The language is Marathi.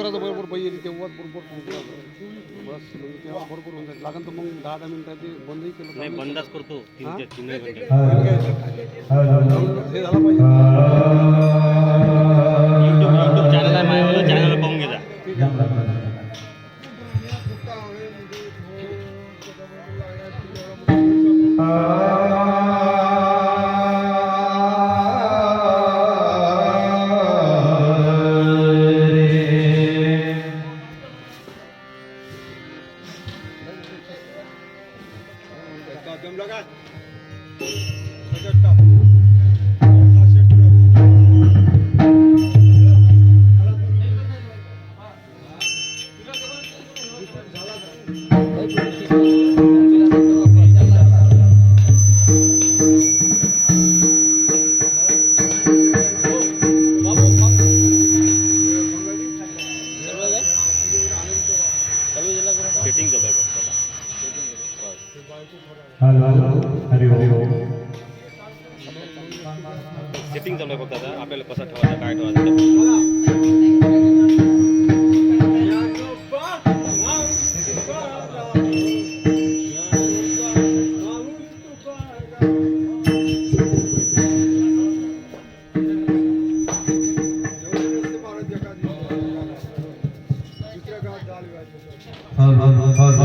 जोराचा बरोबर पाहिजे तेव्हा बरोबर पोहोचला बस म्हणजे तेव्हा बरोबर होऊन जाईल लागेल तर मग 10 मिनिटात ते बंदही केलं नाही बंदाच करतो हा? 3 घंटे हे झालं पाहिजे युट्यूब चॅनल आहे माझ्यावर चॅनलवर पाहून घे जा ठीक आहे सेटिंग चालू आहे फक्त सेटिंग चालू आहे फक्त आता आपल्याला कसा ठेवायचा काय ठेवायचं Hal